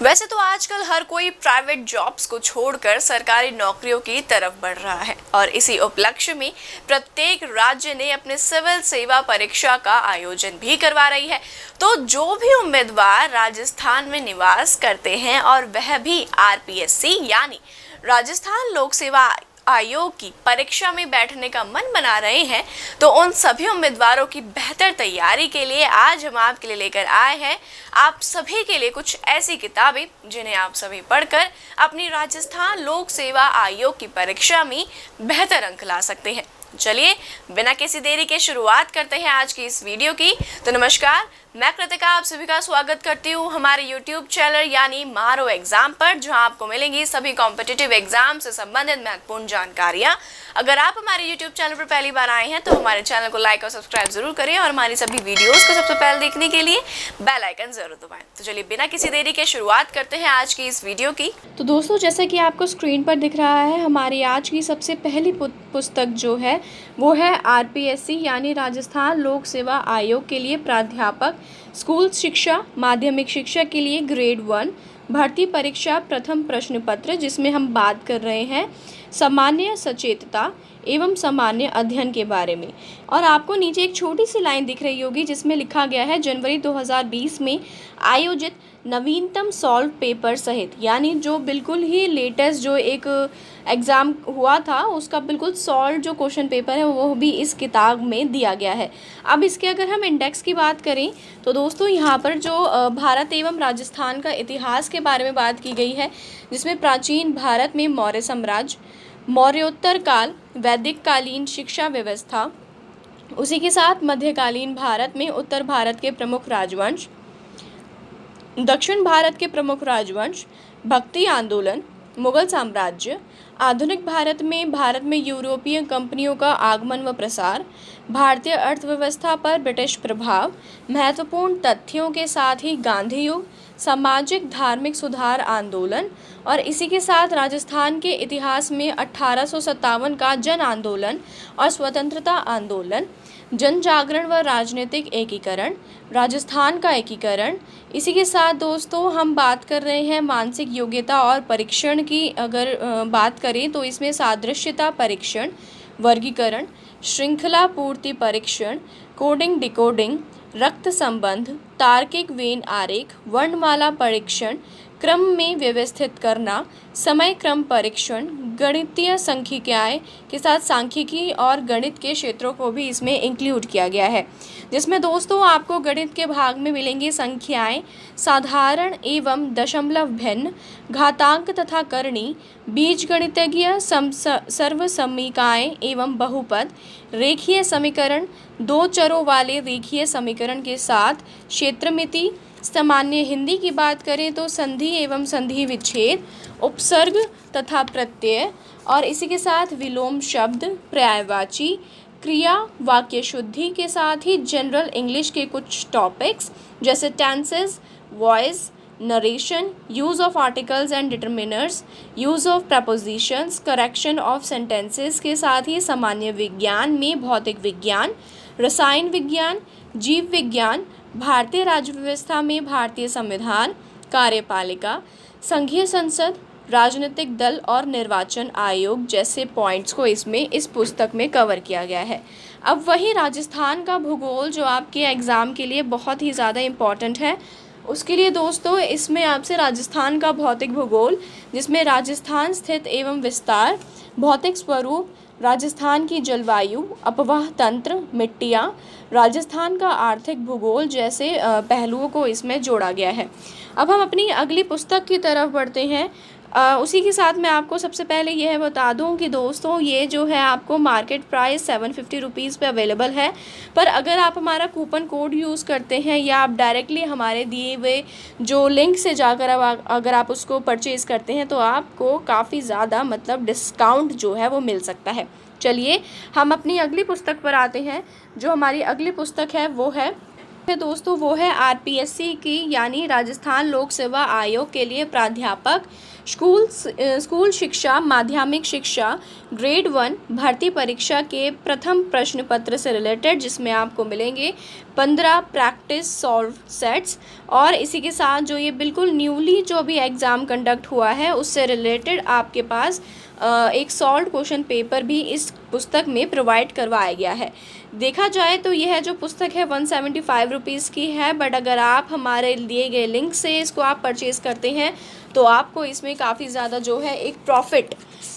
वैसे तो आजकल हर कोई प्राइवेट जॉब्स को छोड़कर सरकारी नौकरियों की तरफ बढ़ रहा है और इसी उपलक्ष्य में प्रत्येक राज्य ने अपने सिविल सेवा परीक्षा का आयोजन भी करवा रही है। तो जो भी उम्मीदवार राजस्थान में निवास करते हैं और वह भी आरपीएससी यानी राजस्थान लोक सेवा आयोग की परीक्षा में बैठने का मन बना रहे हैं, तो उन सभी उम्मीदवारों की बेहतर तैयारी के लिए आज हम आपके लिए लेकर आए हैं आप सभी के लिए कुछ ऐसी किताबें जिन्हें आप सभी पढ़कर अपनी राजस्थान लोक सेवा आयोग की परीक्षा में बेहतर अंक ला सकते हैं। चलिए बिना किसी देरी के शुरुआत करते हैं आज की इस वीडियो की। तो नमस्कार, मैं कृतिका आप सभी का स्वागत करती हूँ हमारे YouTube चैनल यानी मारो एग्जाम पर, जहां आपको मिलेंगी सभी कॉम्पिटिटिव एग्जाम से संबंधित महत्वपूर्ण जानकारियां। अगर आप हमारे YouTube चैनल पर पहली बार आए हैं तो हमारे चैनल को लाइक और सब्सक्राइब जरूर करें और हमारी सभी वीडियोस को सबसे पहले देखने के लिए बेल आइकन जरूर दबाएं। तो चलिए बिना किसी देरी के शुरुआत करते हैं आज की इस वीडियो की। तो दोस्तों, जैसा कि आपको स्क्रीन पर दिख रहा है, हमारी आज की सबसे पहली पुस्तक जो है वो है आरपीएससी यानी राजस्थान लोक सेवा आयोग के लिए प्राध्यापक स्कूल शिक्षा माध्यमिक शिक्षा के लिए ग्रेड 1 भर्ती परीक्षा प्रथम प्रश्न पत्र, जिसमें हम बात कर रहे हैं सामान्य सचेतता एवं सामान्य अध्ययन के बारे में। और आपको नीचे एक छोटी सी लाइन दिख रही होगी जिसमें लिखा गया है जनवरी 2020 में आयोजित नवीनतम सॉल्व पेपर सहित, यानी जो बिल्कुल ही लेटेस्ट जो एक एग्ज़ाम हुआ था उसका बिल्कुल सॉल्व जो क्वेश्चन पेपर है वो भी इस किताब में दिया गया है। अब इसके अगर हम इंडेक्स की बात करें तो दोस्तों यहाँ पर जो भारत एवं राजस्थान का इतिहास के बारे में बात की गई है, जिसमें प्राचीन भारत में मौर्य साम्राज्य, मौर्योत्तर काल, वैदिक कालीन शिक्षा व्यवस्था, उसी के साथ मध्यकालीन भारत में उत्तर भारत के प्रमुख राजवंश, दक्षिण भारत के प्रमुख राजवंश, भक्ति आंदोलन, मुगल साम्राज्य, आधुनिक भारत में यूरोपीय कंपनियों का आगमन व प्रसार, भारतीय अर्थव्यवस्था पर ब्रिटिश प्रभाव, महत्वपूर्ण तथ्यों के साथ ही गांधी युग, सामाजिक धार्मिक सुधार आंदोलन और इसी के साथ राजस्थान के इतिहास में 1857 का जन आंदोलन और स्वतंत्रता आंदोलन, जन जागरण व राजनीतिक एकीकरण, राजस्थान का एकीकरण। इसी के साथ दोस्तों हम बात कर रहे हैं मानसिक योग्यता और परीक्षण की। अगर बात करें तो इसमें सादृश्यता परीक्षण, वर्गीकरण, श्रृंखला पूर्ति परीक्षण, कोडिंग डिकोडिंग, रक्त संबंध, तार्किक वेन आरेख, वर्णमाला परीक्षण, क्रम में व्यवस्थित करना, समय क्रम परीक्षण, गणितीय संख्यिकाएँ के साथ सांख्यिकी और गणित के क्षेत्रों को भी इसमें इंक्लूड किया गया है, जिसमें दोस्तों आपको गणित के भाग में मिलेंगी संख्याएं, साधारण एवं दशमलव भिन्न, घातांक तथा करणी, बीजगणितज्ञ, सर्वसमीकाएँ एवं बहुपद, रेखीय समीकरण, दो चरों वाले रेखीय समीकरण के साथ क्षेत्रमिति। सामान्य हिंदी की बात करें तो संधि एवं संधि विच्छेद, उपसर्ग तथा प्रत्यय और इसी के साथ विलोम शब्द, पर्यायवाची, क्रिया, वाक्य शुद्धि के साथ ही जनरल इंग्लिश के कुछ टॉपिक्स जैसे tenses, voice, narration, use of articles and determiners, use of propositions, correction of sentences के साथ ही सामान्य विज्ञान में भौतिक विज्ञान, रसायन विज्ञान, जीव विज्ञान, भारतीय राज्य व्यवस्था में भारतीय संविधान, कार्यपालिका, संघीय संसद, राजनीतिक दल और निर्वाचन आयोग जैसे पॉइंट्स को इसमें इस पुस्तक में कवर किया गया है। अब वही राजस्थान का भूगोल जो आपके एग्ज़ाम के लिए बहुत ही ज़्यादा इम्पॉर्टेंट है, उसके लिए दोस्तों इसमें आपसे राजस्थान का भौतिक भूगोल, जिसमें राजस्थान स्थित एवं विस्तार, भौतिक स्वरूप, राजस्थान की जलवायु, अपवाह तंत्र, मिट्टियाँ, राजस्थान का आर्थिक भूगोल जैसे पहलुओं को इसमें जोड़ा गया है। अब हम अपनी अगली पुस्तक की तरफ बढ़ते हैं। उसी के साथ मैं आपको सबसे पहले यह बता दूं कि दोस्तों ये जो है आपको मार्केट प्राइस 750 रुपीज़ पे अवेलेबल है, पर अगर आप हमारा कूपन कोड यूज़ करते हैं या आप डायरेक्टली हमारे दिए हुए जो लिंक से जाकर अगर आप उसको परचेज़ करते हैं तो आपको काफ़ी ज़्यादा मतलब डिस्काउंट जो है वो मिल सकता है। चलिए हम अपनी अगली पुस्तक पर आते हैं। जो हमारी अगली पुस्तक है वो है है दोस्तों, वो है आरपीएससी की यानी राजस्थान लोक सेवा आयोग के लिए प्राध्यापक स्कूल शिक्षा माध्यमिक शिक्षा ग्रेड 1 भर्ती परीक्षा के प्रथम प्रश्न पत्र से रिलेटेड, जिसमें आपको मिलेंगे 15 प्रैक्टिस सॉल्व सेट्स। और इसी के साथ जो ये बिल्कुल न्यूली जो भी एग्ज़ाम कंडक्ट हुआ है उससे रिलेटेड आपके पास एक सॉल्व क्वेश्चन पेपर भी इस पुस्तक में प्रोवाइड करवाया गया है। देखा जाए तो यह जो पुस्तक है 175 रुपीज़ की है, बट अगर आप हमारे दिए गए लिंक से इसको आप परचेज़ करते हैं तो आपको इसमें काफ़ी ज़्यादा जो है एक प्रॉफिट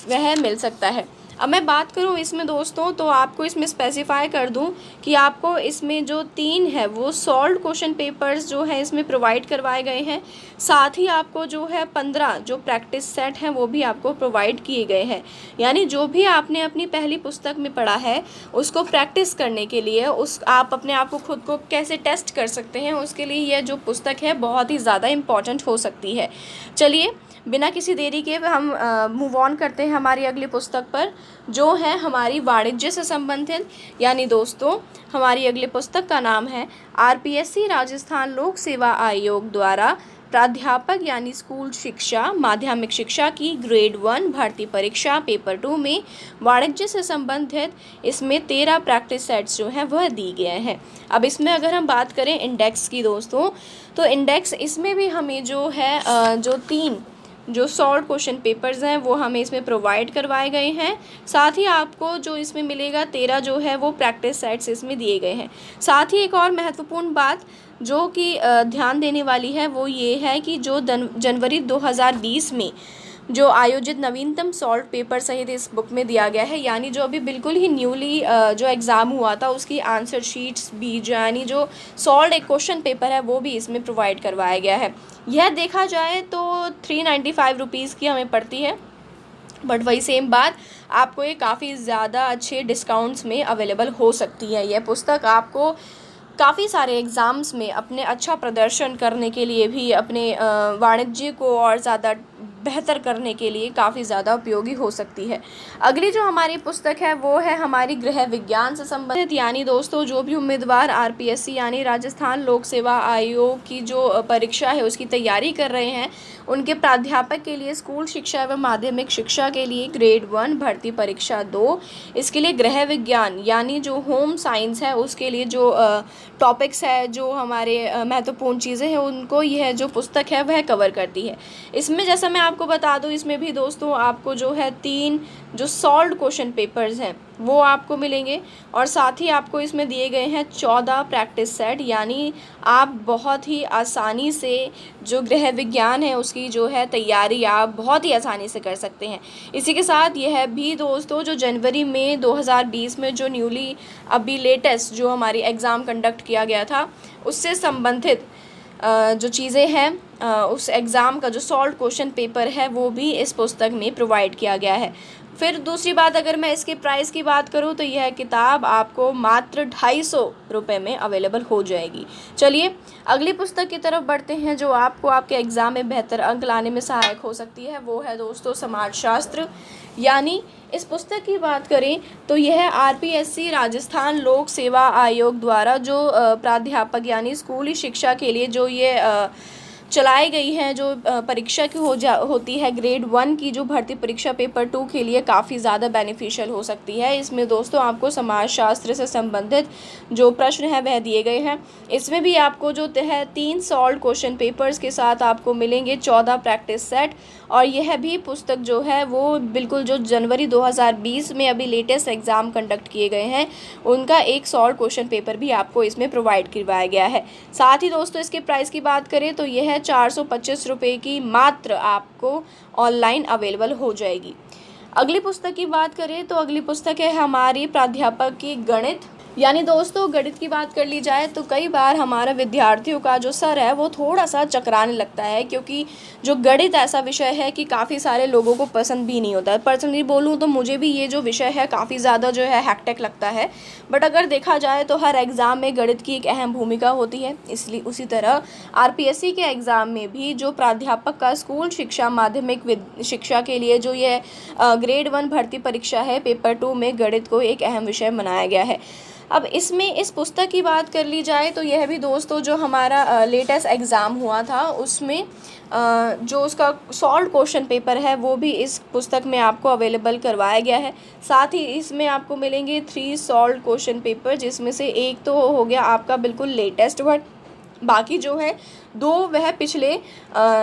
वह मिल सकता है। अब मैं बात करूँ इसमें दोस्तों, तो आपको इसमें स्पेसिफाई कर दूं कि आपको इसमें जो 3 है वो सॉल्व क्वेश्चन पेपर्स जो है इसमें प्रोवाइड करवाए गए हैं। साथ ही आपको जो है 15 जो प्रैक्टिस सेट हैं वो भी आपको प्रोवाइड किए गए हैं। यानी जो भी आपने अपनी पहली पुस्तक में पढ़ा है उसको प्रैक्टिस करने के लिए आप अपने आप को खुद को कैसे टेस्ट कर सकते हैं, उसके लिए यह जो पुस्तक है बहुत ही ज़्यादा इम्पॉर्टेंट हो सकती है। चलिए बिना किसी देरी के हम मूव ऑन करते हैं हमारी अगली पुस्तक पर, जो है हमारी वाणिज्य से संबंधित। यानी दोस्तों हमारी अगली पुस्तक का नाम है आरपीएससी राजस्थान लोक सेवा आयोग द्वारा प्राध्यापक यानी स्कूल शिक्षा माध्यमिक शिक्षा की ग्रेड 1 भर्ती परीक्षा पेपर 2 में वाणिज्य से संबंधित इसमें 13 प्रैक्टिस सेट्स जो हैं वह दी गए हैं। अब इसमें अगर हम बात करें इंडेक्स की दोस्तों, तो इंडेक्स इसमें भी हमें जो है जो 3 जो सॉल्व क्वेश्चन पेपर्स हैं वो हमें इसमें प्रोवाइड करवाए गए हैं। साथ ही आपको जो इसमें मिलेगा 13 जो है वो प्रैक्टिस सेट्स इसमें दिए गए हैं। साथ ही एक और महत्वपूर्ण बात जो कि ध्यान देने वाली है वो ये है कि जो जनवरी 2020 में जो आयोजित नवीनतम सॉल्व पेपर सहित इस बुक में दिया गया है, यानी जो अभी बिल्कुल ही न्यूली जो एग्ज़ाम हुआ था उसकी आंसर शीट्स भी यानी जो सॉल्व एक क्वेश्चन पेपर है वो भी इसमें प्रोवाइड करवाया गया है। यह देखा जाए तो 395 रुपीज़ की हमें पड़ती है, बट वही सेम बात आपको ये काफ़ी ज़्यादा अच्छे डिस्काउंट्स में अवेलेबल हो सकती है। यह पुस्तक आपको काफ़ी सारे एग्ज़ाम्स में अपने अच्छा प्रदर्शन करने के लिए भी अपने वाणिज्य को और ज़्यादा बेहतर करने के लिए काफ़ी ज़्यादा उपयोगी हो सकती है। अगली जो हमारी पुस्तक है वो है हमारी गृह विज्ञान से संबंधित। यानी दोस्तों जो भी उम्मीदवार आरपीएससी यानी राजस्थान लोक सेवा आयोग की जो परीक्षा है उसकी तैयारी कर रहे हैं, उनके प्राध्यापक के लिए स्कूल शिक्षा एवं माध्यमिक शिक्षा के लिए ग्रेड 1 भर्ती परीक्षा 2, इसके लिए गृह विज्ञान यानी जो होम साइंस है उसके लिए जो टॉपिक्स है, जो हमारे महत्वपूर्ण चीज़ें हैं, उनको यह जो पुस्तक है वह कवर करती है। इसमें जैसा मैं आपको बता दूं, इसमें भी दोस्तों आपको जो है 3 जो सॉल्व क्वेश्चन पेपर्स हैं वो आपको मिलेंगे और साथ ही आपको इसमें दिए गए हैं 14 प्रैक्टिस सेट। यानी आप बहुत ही आसानी से जो गृह विज्ञान है उसकी जो है तैयारी आप बहुत ही आसानी से कर सकते हैं। इसी के साथ यह भी दोस्तों जो जनवरी में 2020 में जो न्यूली अभी लेटेस्ट जो हमारी एग्ज़ाम कंडक्ट किया गया था उससे संबंधित जो चीज़ें हैं उस एग्ज़ाम का जो सॉल्व क्वेश्चन पेपर है वो भी इस पुस्तक में प्रोवाइड किया गया है। फिर दूसरी बात अगर मैं इसके प्राइस की बात करूं तो यह किताब आपको मात्र 250 रुपये में अवेलेबल हो जाएगी। चलिए अगली पुस्तक की तरफ बढ़ते हैं जो आपको आपके एग्ज़ाम में बेहतर अंक लाने में सहायक हो सकती है, वो है दोस्तों समाजशास्त्र। यानी इस पुस्तक की बात करें तो यह आरपीएससी राजस्थान लोक सेवा आयोग द्वारा जो प्राध्यापक यानी स्कूली शिक्षा के लिए जो ये चलाई गई हैं जो परीक्षा की होती है ग्रेड 1 की जो भर्ती परीक्षा पेपर 2 के लिए काफ़ी ज़्यादा बेनिफिशियल हो सकती है। इसमें दोस्तों आपको समाजशास्त्र से संबंधित जो प्रश्न है वह दिए गए हैं। इसमें भी आपको जो है 3 सॉल्व क्वेश्चन पेपर्स के साथ आपको मिलेंगे 14 प्रैक्टिस सेट, और यह भी पुस्तक जो है वो बिल्कुल जो जनवरी 2020 में अभी लेटेस्ट एग्ज़ाम कंडक्ट किए गए हैं उनका एक सॉल्व क्वेश्चन पेपर भी आपको इसमें प्रोवाइड करवाया गया है। साथ ही दोस्तों इसके प्राइस की बात करें तो यह 425 रुपये की मात्र आपको ऑनलाइन अवेलेबल हो जाएगी। अगली पुस्तक की बात करें तो अगली पुस्तक है हमारी प्राध्यापक की गणित। यानी दोस्तों गणित की बात कर ली जाए तो कई बार हमारा विद्यार्थियों का जो सर है वो थोड़ा सा चकराने लगता है, क्योंकि जो गणित ऐसा विषय है कि काफ़ी सारे लोगों को पसंद भी नहीं होता है। पर्सनली बोलूँ तो मुझे भी ये जो विषय है काफ़ी ज़्यादा जो है हैक्टिक लगता है, बट अगर देखा जाए तो हर एग्ज़ाम में गणित की एक अहम भूमिका होती है। इसलिए उसी तरह आरपीएससी के एग्ज़ाम में भी जो प्राध्यापक का स्कूल शिक्षा माध्यमिक शिक्षा के लिए जो ये ग्रेड 1 भर्ती परीक्षा है पेपर 2 में गणित को एक अहम विषय बनाया गया है। अब इसमें इस पुस्तक की बात कर ली जाए तो यह भी दोस्तों जो हमारा लेटेस्ट एग्ज़ाम हुआ था उसमें जो उसका सॉल्व क्वेश्चन पेपर है वो भी इस पुस्तक में आपको अवेलेबल करवाया गया है। साथ ही इसमें आपको मिलेंगे 3 सॉल्व क्वेश्चन पेपर, जिसमें से एक तो हो गया आपका बिल्कुल लेटेस्ट वर्ड, बाकी जो है 2 वह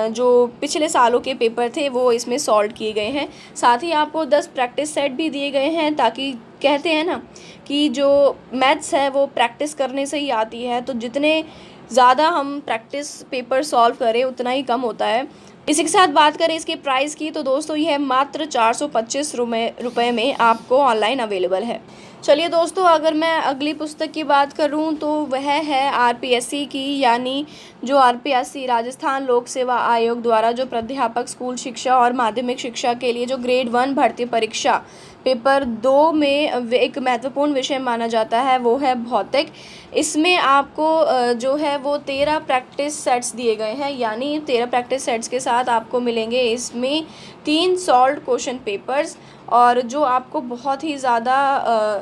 जो पिछले सालों के पेपर थे वो इसमें सॉल्व किए गए हैं। साथ ही आपको 10 प्रैक्टिस सेट भी दिए गए हैं, ताकि कहते हैं ना कि जो मैथ्स है वो प्रैक्टिस करने से ही आती है, तो जितने ज़्यादा हम प्रैक्टिस पेपर सॉल्व करें उतना ही कम होता है। इसी के साथ बात करें इसके प्राइस की तो दोस्तों यह मात्र 425 रुपये में आपको ऑनलाइन अवेलेबल है। चलिए दोस्तों, अगर मैं अगली पुस्तक की बात करूं तो वह है आरपीएससी की, यानी जो आरपीएससी राजस्थान लोक सेवा आयोग द्वारा जो प्राध्यापक स्कूल शिक्षा और माध्यमिक शिक्षा के लिए जो ग्रेड 1 भर्ती परीक्षा पेपर 2 में एक महत्वपूर्ण विषय माना जाता है वो है भौतिक। इसमें आपको जो है वो 13 प्रैक्टिस सेट्स दिए गए हैं, यानी 13 प्रैक्टिस सेट्स के साथ आपको मिलेंगे इसमें 3 सॉल्व्ड क्वेश्चन पेपर्स, और जो आपको बहुत ही ज़्यादा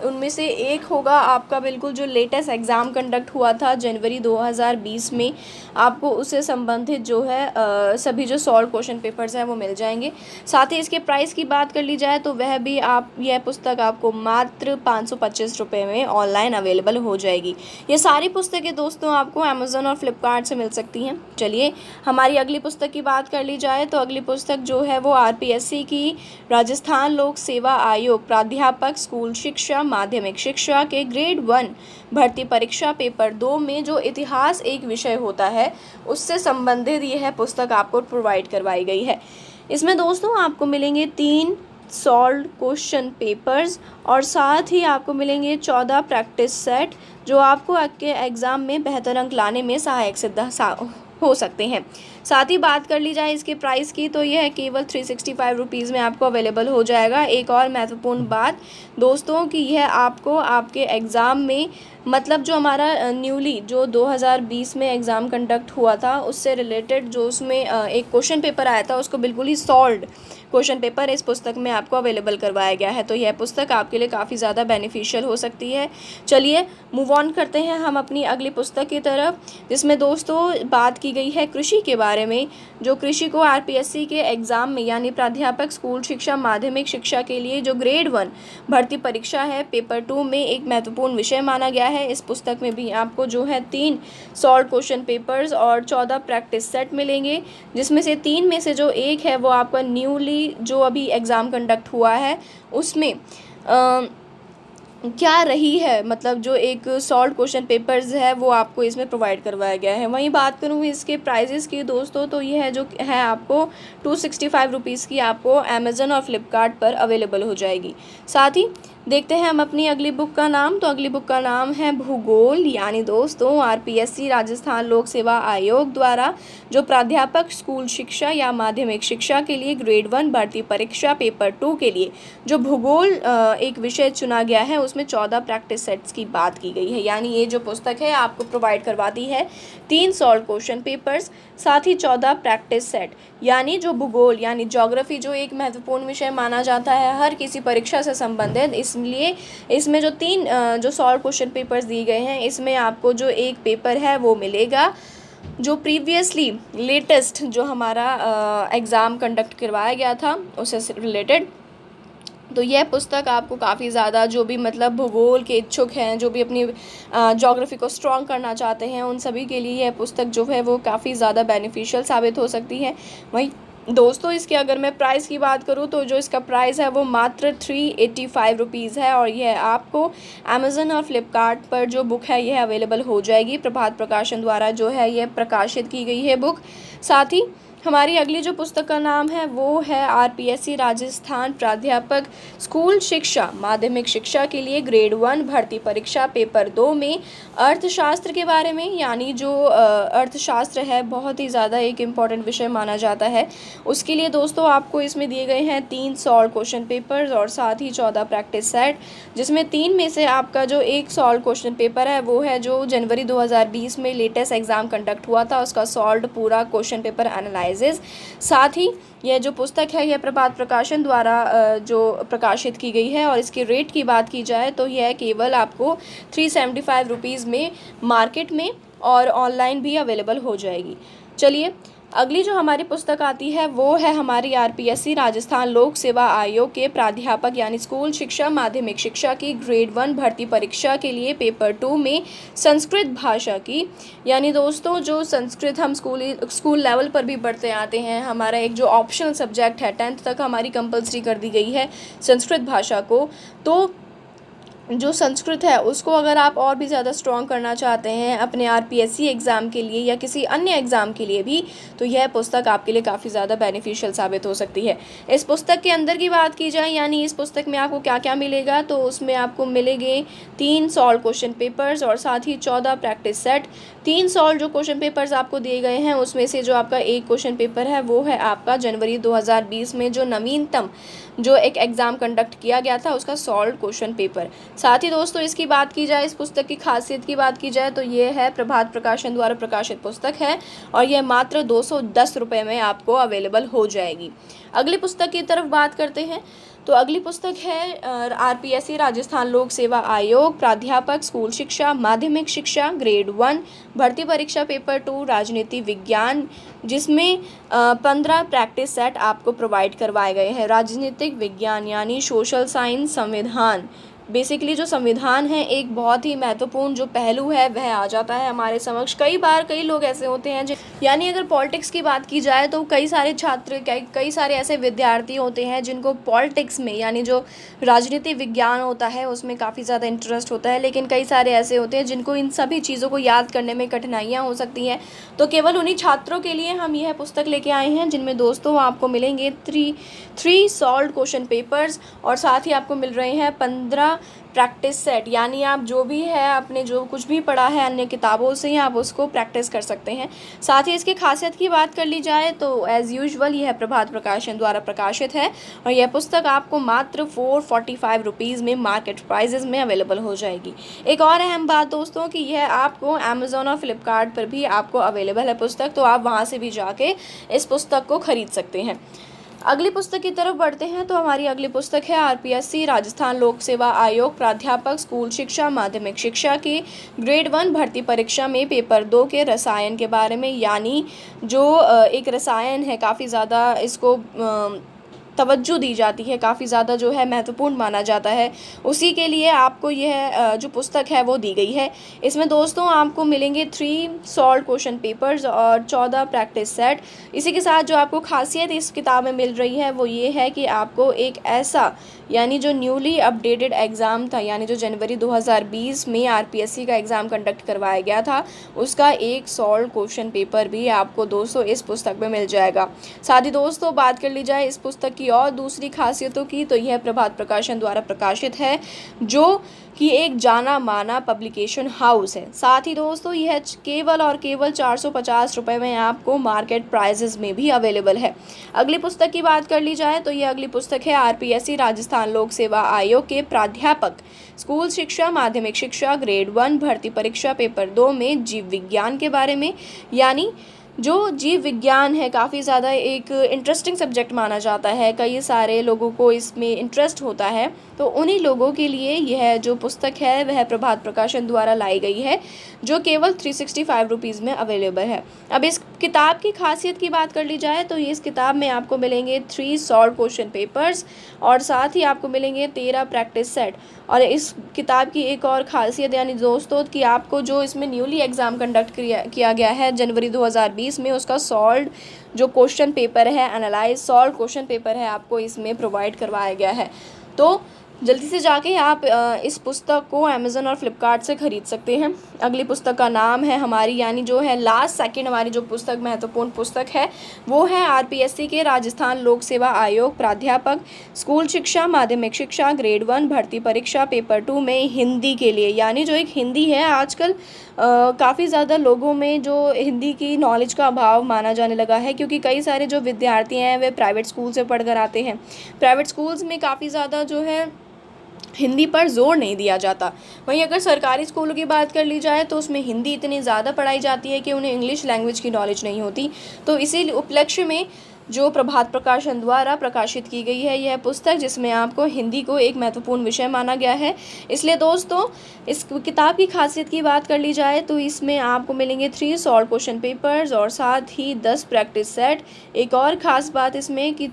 उनमें से एक होगा आपका बिल्कुल जो लेटेस्ट एग्ज़ाम कंडक्ट हुआ था जनवरी 2020 में, आपको उससे संबंधित जो है सभी जो सॉल्व क्वेश्चन पेपर्स हैं वो मिल जाएंगे। साथ ही इसके प्राइस की बात कर ली जाए तो वह भी यह पुस्तक आपको मात्र 525 रुपये में ऑनलाइन अवेलेबल हो जाएगी। ये सारी पुस्तकें दोस्तों आपको अमेज़न और फ्लिपकार्ट से मिल सकती हैं। चलिए हमारी अगली पुस्तक की बात कर ली जाए तो अगली पुस्तक जो है वो आरपीएससी की राजस्थान लोक सेवा आयोग प्राध्यापक स्कूल शिक्षा माध्यमिक शिक्षा के ग्रेड 1 भर्ती परीक्षा पेपर 2 में जो इतिहास एक विषय होता है उससे संबंधित यह पुस्तक आपको प्रोवाइड करवाई गई है। इसमें दोस्तों आपको मिलेंगे 3 सॉल्व क्वेश्चन पेपर्स और साथ ही आपको मिलेंगे 14 प्रैक्टिस सेट, जो आपको आपके एग्ज़ाम में बेहतर अंक लाने में सहायक सिद्ध हो सकते हैं। साथ ही बात कर ली जाए इसके प्राइस की तो यह केवल 365 रुपीज़ में आपको अवेलेबल हो जाएगा। एक और महत्वपूर्ण बात दोस्तों कि यह आपको आपके एग्ज़ाम में मतलब जो हमारा न्यूली जो 2020 में एग्ज़ाम कंडक्ट हुआ था उससे रिलेटेड जो उसमें एक क्वेश्चन पेपर आया था उसको बिल्कुल ही सॉल्व्ड क्वेश्चन पेपर इस पुस्तक में आपको अवेलेबल करवाया गया है, तो यह पुस्तक आपके लिए काफ़ी ज़्यादा बेनिफिशियल हो सकती है। चलिए मूव ऑन करते हैं हम अपनी अगली पुस्तक की तरफ, जिसमें दोस्तों बात की गई है कृषि के बारे में। जो कृषि को आरपीएससी के एग्ज़ाम में यानी प्राध्यापक स्कूल शिक्षा माध्यमिक शिक्षा के लिए जो ग्रेड 1 भर्ती परीक्षा है पेपर 2 में एक महत्वपूर्ण विषय माना गया है। इस पुस्तक में भी आपको जो है 3 सॉल्व क्वेश्चन पेपर्स और 14 प्रैक्टिस सेट मिलेंगे, जिसमें से 3 में से जो एक है वो आपका न्यूली जो अभी एग्ज़ाम कंडक्ट हुआ है उसमें क्या रही है, मतलब जो एक सॉल्व क्वेश्चन पेपर्स है वो आपको इसमें प्रोवाइड करवाया गया है। वहीं बात करूँ इसके प्राइजेस की दोस्तों तो ये है जो है आपको 265 रुपीज़ की आपको अमेज़न और फ्लिपकार्ट पर अवेलेबल हो जाएगी। साथ ही देखते हैं हम अपनी अगली बुक का नाम, तो अगली बुक का नाम है भूगोल, यानी दोस्तों आरपीएससी राजस्थान लोक सेवा आयोग द्वारा जो प्राध्यापक स्कूल शिक्षा या माध्यमिक शिक्षा के लिए ग्रेड 1 भर्ती परीक्षा पेपर 2 के लिए जो भूगोल एक विषय चुना गया है उसमें 14 प्रैक्टिस सेट्स की बात की गई है। यानी ये जो पुस्तक है आपको प्रोवाइड करवाती है 3 सॉल्व क्वेश्चन पेपर्स साथ ही 14 प्रैक्टिस सेट, यानी जो भूगोल यानी ज्योग्राफी जो एक महत्वपूर्ण विषय माना जाता है हर किसी परीक्षा से संबंधित, इसलिए इसमें जो 3 जो सॉल्व क्वेश्चन पेपर्स दिए गए हैं इसमें आपको जो एक पेपर है वो मिलेगा जो प्रीवियसली लेटेस्ट जो हमारा एग्ज़ाम कंडक्ट करवाया गया था उससे रिलेटेड। तो यह पुस्तक आपको काफ़ी ज़्यादा जो भी मतलब भूगोल के इच्छुक हैं, जो भी अपनी ज्योग्राफी को स्ट्रॉन्ग करना चाहते हैं, उन सभी के लिए यह पुस्तक जो है वो काफ़ी ज़्यादा बेनिफिशियल साबित हो सकती है। वहीं दोस्तों इसके अगर मैं प्राइस की बात करूं तो जो इसका प्राइस है वो मात्र 385 रुपीज़ है और यह आपको अमेज़न और फ्लिपकार्ट पर जो बुक है यह अवेलेबल हो जाएगी। प्रभात प्रकाशन द्वारा जो है यह प्रकाशित की गई है बुक। साथ ही हमारी अगली जो पुस्तक का नाम है वो है आरपीएससी राजस्थान प्राध्यापक स्कूल शिक्षा माध्यमिक शिक्षा के लिए ग्रेड 1 भर्ती परीक्षा पेपर 2 में अर्थशास्त्र के बारे में, यानी जो अर्थशास्त्र है बहुत ही ज़्यादा एक इम्पॉर्टेंट विषय माना जाता है। उसके लिए दोस्तों आपको इसमें दिए गए हैं 3 सॉल्व क्वेश्चन पेपर्स और साथ ही 14 प्रैक्टिस सेट, जिसमें 3 में से आपका जो एक सॉल्व क्वेश्चन पेपर है वो है जो जनवरी 2020 में लेटेस्ट एग्ज़ाम कंडक्ट हुआ था उसका सॉल्व पूरा क्वेश्चन पेपर एनालाइज प्राइजेज़। साथ ही यह जो पुस्तक है यह प्रभात प्रकाशन द्वारा जो प्रकाशित की गई है, और इसके रेट की बात की जाए तो यह केवल आपको 375 रुपीज़ में मार्केट में और ऑनलाइन भी अवेलेबल हो जाएगी। चलिए अगली जो हमारी पुस्तक आती है वो है हमारी आरपीएससी राजस्थान लोक सेवा आयोग के प्राध्यापक यानी स्कूल शिक्षा माध्यमिक शिक्षा की ग्रेड 1 भर्ती परीक्षा के लिए पेपर 2 में संस्कृत भाषा की, यानी दोस्तों जो संस्कृत हम स्कूल लेवल पर भी पढ़ते आते हैं, हमारा एक जो ऑप्शनल सब्जेक्ट है 10th तक हमारी कंपलसरी कर दी गई है संस्कृत भाषा को। तो जो संस्कृत है उसको अगर आप और भी ज़्यादा स्ट्रॉन्ग करना चाहते हैं अपने आरपीएससी एग्ज़ाम के लिए या किसी अन्य एग्ज़ाम के लिए भी, तो यह पुस्तक आपके लिए काफ़ी ज़्यादा बेनिफिशियल साबित हो सकती है। इस पुस्तक के अंदर की बात की जाए, यानी इस पुस्तक में आपको क्या क्या मिलेगा, तो उसमें आपको मिलेंगे 3 सॉल्व क्वेश्चन पेपर्स और साथ ही 14 प्रैक्टिस सेट। 3 सॉल्व जो क्वेश्चन पेपर्स आपको दिए गए हैं उसमें से जो आपका एक क्वेश्चन पेपर है वो है आपका जनवरी 2020 में जो नवीनतम जो एक एग्ज़ाम कंडक्ट किया गया था उसका सॉल्व क्वेश्चन पेपर। साथ ही दोस्तों इसकी बात की जाए, इस पुस्तक की खासियत की बात की जाए तो ये है प्रभात प्रकाशन द्वारा प्रकाशित पुस्तक है और यह मात्र 210 रुपये में आपको अवेलेबल हो जाएगी। अगली पुस्तक की तरफ बात करते हैं, तो अगली पुस्तक है आरपीएससी राजस्थान लोक सेवा आयोग प्राध्यापक स्कूल शिक्षा माध्यमिक शिक्षा ग्रेड 1 भर्ती परीक्षा पेपर 2 राजनीति विज्ञान, जिसमें 15 प्रैक्टिस सेट आपको प्रोवाइड करवाए गए हैं। राजनीतिक विज्ञान यानी सोशल साइंस संविधान, बेसिकली जो संविधान है एक बहुत ही महत्वपूर्ण जो पहलू है वह आ जाता है हमारे समक्ष। कई बार कई लोग ऐसे होते हैं यानी अगर पॉलिटिक्स की बात की जाए तो कई सारे छात्र कई सारे ऐसे विद्यार्थी होते हैं जिनको पॉलिटिक्स में यानी जो राजनीति विज्ञान होता है उसमें काफ़ी ज़्यादा इंटरेस्ट होता है, लेकिन कई सारे ऐसे होते हैं जिनको इन सभी चीज़ों को याद करने में कठिनाइयाँ हो सकती हैं। तो केवल उन्हीं छात्रों के लिए हम यह पुस्तक लेके आए हैं जिनमें दोस्तों आपको मिलेंगे 3 सॉल्व क्वेश्चन पेपर्स और साथ ही आपको मिल रहे हैं 15 प्रैक्टिस सेट, यानी आप जो भी है आपने जो कुछ भी पढ़ा है अन्य किताबों से ही आप उसको प्रैक्टिस कर सकते हैं। साथ ही इसकी खासियत की बात कर ली जाए तो एज़ यूजुअल यह प्रभात प्रकाशन द्वारा प्रकाशित है और यह पुस्तक आपको मात्र 445 रुपीज़ में मार्केट प्राइजेज़ में अवेलेबल हो जाएगी। एक और अहम बात दोस्तों कि यह आपको अमेज़ॉन और फ्लिपकार्ट पर भी आपको अवेलेबल है पुस्तक, तो आप वहाँ से भी जाके इस पुस्तक को खरीद सकते हैं। अगली पुस्तक की तरफ बढ़ते हैं, तो हमारी अगली पुस्तक है आरपीएससी राजस्थान लोक सेवा आयोग प्राध्यापक स्कूल शिक्षा माध्यमिक शिक्षा की ग्रेड 1 भर्ती परीक्षा में पेपर 2 के रसायन के बारे में, यानी जो एक रसायन है काफ़ी ज़्यादा इसको तवज्जो दी जाती है, काफ़ी ज़्यादा जो है महत्वपूर्ण माना जाता है, उसी के लिए आपको यह जो पुस्तक है वो दी गई है। इसमें दोस्तों आपको मिलेंगे 3 सॉल्व क्वेश्चन पेपर्स और 14 प्रैक्टिस सेट। इसी के साथ जो आपको खासियत इस किताब में मिल रही है वो ये है कि आपको एक ऐसा यानी जो न्यूली अपडेटेड एग्ज़ाम था, यानी जो जनवरी 2020 में आरपीएससी का एग्ज़ाम कंडक्ट करवाया गया था उसका एक सॉल्व क्वेश्चन पेपर भी आपको दोस्तों इस पुस्तक में मिल जाएगा। साथ ही दोस्तों बात कर ली जाए इस पुस्तक की और दूसरी खासियतों की, तो यह प्रभात प्रकाशन द्वारा प्रकाशित है जो कि एक जाना माना पब्लिकेशन हाउस है। साथ ही दोस्तों यह केवल और केवल 450 रुपये में आपको मार्केट प्राइजेज़ में भी अवेलेबल है। अगली पुस्तक की बात कर ली जाए तो यह अगली पुस्तक है आरपीएससी राजस्थान लोक सेवा आयोग के प्राध्यापक स्कूल शिक्षा माध्यमिक शिक्षा ग्रेड 1 भर्ती परीक्षा पेपर 2 में जीव विज्ञान के बारे में, यानी जो जीव विज्ञान है काफ़ी ज़्यादा एक इंटरेस्टिंग सब्जेक्ट माना जाता है, कई सारे लोगों को इसमें इंटरेस्ट होता है, तो उन्हीं लोगों के लिए यह जो पुस्तक है वह प्रभात प्रकाशन द्वारा लाई गई है जो केवल 365 रुपीज़ में अवेलेबल है। अब इस किताब की खासियत की बात कर ली जाए तो इस किताब में आपको मिलेंगे 3 सॉल्व क्वेश्चन पेपर्स और साथ ही आपको मिलेंगे 13 प्रैक्टिस सेट। और इस किताब की एक और खासियत यानी दोस्तों कि आपको जो इसमें न्यूली एग्ज़ाम कंडक्ट किया गया है जनवरी 2020 में उसका सॉल्व जो क्वेश्चन पेपर है एनालाइज सॉल्व क्वेश्चन पेपर है आपको इसमें प्रोवाइड करवाया गया है। तो जल्दी से जाके आप इस पुस्तक को अमेज़न और फ्लिपकार्ट से ख़रीद सकते हैं। अगली पुस्तक का नाम है हमारी यानी जो है लास्ट सेकंड हमारी जो पुस्तक महत्वपूर्ण पुस्तक है वो है आरपीएससी के राजस्थान लोक सेवा आयोग प्राध्यापक स्कूल शिक्षा माध्यमिक शिक्षा ग्रेड 1 भर्ती परीक्षा पेपर 2 में हिंदी के लिए, यानी जो एक हिंदी है आजकल काफ़ी ज़्यादा लोगों में जो हिंदी की नॉलेज का अभाव माना जाने लगा है, क्योंकि कई सारे जो विद्यार्थी हैं वे प्राइवेट स्कूल से पढ़ कर आते हैं। प्राइवेट स्कूल्स में काफ़ी ज़्यादा जो है हिंदी पर जोर नहीं दिया जाता। वहीं अगर सरकारी स्कूलों की बात कर ली जाए तो उसमें हिंदी इतनी ज़्यादा पढ़ाई जाती है कि उन्हें इंग्लिश लैंग्वेज की नॉलेज नहीं होती। तो इसी उपलक्ष्य में जो प्रभात प्रकाशन द्वारा प्रकाशित की गई है यह पुस्तक, जिसमें आपको हिंदी को एक महत्वपूर्ण विषय माना गया है। इसलिए दोस्तों, इस किताब की खासियत की बात कर ली जाए तो इसमें आपको मिलेंगे 3 सॉल्व क्वेश्चन पेपर्स और साथ ही 10 प्रैक्टिस सेट। एक और ख़ास बात इसमें कि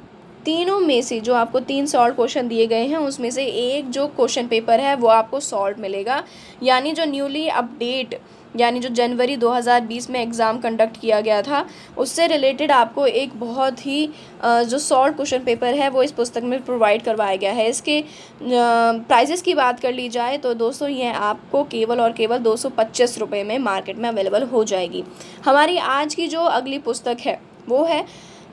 तीनों में से जो आपको 3 सॉल्व क्वेश्चन दिए गए हैं उसमें से एक जो क्वेश्चन पेपर है वो आपको सॉल्व मिलेगा, यानी जो न्यूली अपडेट यानी जो जनवरी 2020 में एग्ज़ाम कंडक्ट किया गया था उससे रिलेटेड आपको एक बहुत ही जो सॉल्व क्वेश्चन पेपर है वो इस पुस्तक में प्रोवाइड करवाया गया है। इसके प्राइजेस की बात कर ली जाए तो दोस्तों यह आपको केवल और केवल 225 रुपये में मार्केट में अवेलेबल हो जाएगी। हमारी आज की जो अगली पुस्तक है वो है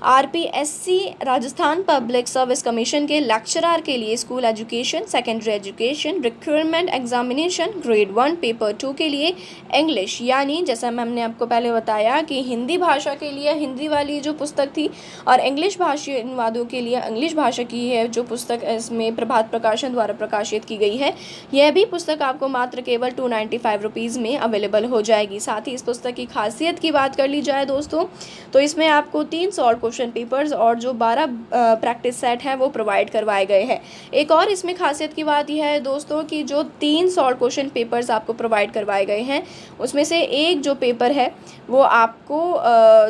RPSC Rajasthan public service commission के लेक्चरर के लिए school education, secondary education, recruitment examination grade 1 paper 2 के लिए इंग्लिश, यानी जैसा हमने आपको पहले बताया कि हिंदी भाषा के लिए हिंदी वाली जो पुस्तक थी और इंग्लिश भाषी अनुवादों के लिए इंग्लिश भाषा की है जो पुस्तक इसमें प्रभात प्रकाशन द्वारा प्रकाशित की गई है। यह भी पुस्तक आपको मात्र केवल 295 रुपीज़ में अवेलेबल हो जाएगी। साथ ही इस पुस्तक की खासियत की बात कर ली जाए दोस्तों तो इसमें आपको 3 सॉल्व क्वेश्चन पेपर्स और जो 12 प्रैक्टिस सेट हैं वो प्रोवाइड करवाए गए हैं। एक और इसमें खासियत की बात यह है दोस्तों कि जो 3 सॉल्व क्वेश्चन पेपर्स आपको प्रोवाइड करवाए गए हैं उसमें से एक जो पेपर है वो आपको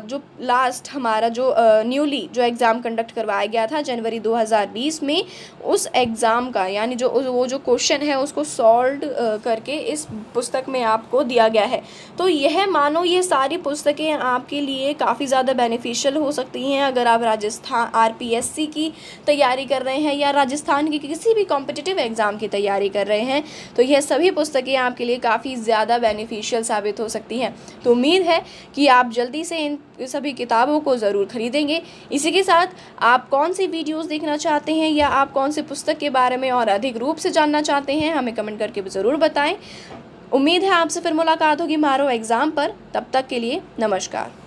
जो लास्ट हमारा जो न्यूली जो एग्ज़ाम कंडक्ट करवाया गया था जनवरी 2020 में उस एग्ज़ाम का, यानी जो वो जो क्वेश्चन है उसको सॉल्व करके इस पुस्तक में आपको दिया गया है। तो यह मानो ये सारी पुस्तकें आपके लिए काफ़ी ज़्यादा बेनिफिशियल हो सकती हैं अगर आप राजस्थान RPSC की तैयारी कर रहे हैं या राजस्थान की किसी भी कॉम्पिटिटिव एग्ज़ाम की तैयारी कर रहे हैं तो यह सभी पुस्तकें आपके लिए काफ़ी ज़्यादा बेनिफिशियल साबित हो सकती हैं। तो उम्मीद है कि आप जल्दी से इन सभी किताबों को ज़रूर खरीदेंगे। इसी के साथ आप कौन सी वीडियोस देखना चाहते हैं या आप कौन सी पुस्तक के बारे में और अधिक रूप से जानना चाहते हैं हमें कमेंट करके ज़रूर बताएं। उम्मीद है आपसे फिर मुलाकात होगी मारो एग्ज़ाम पर। तब तक के लिए नमस्कार।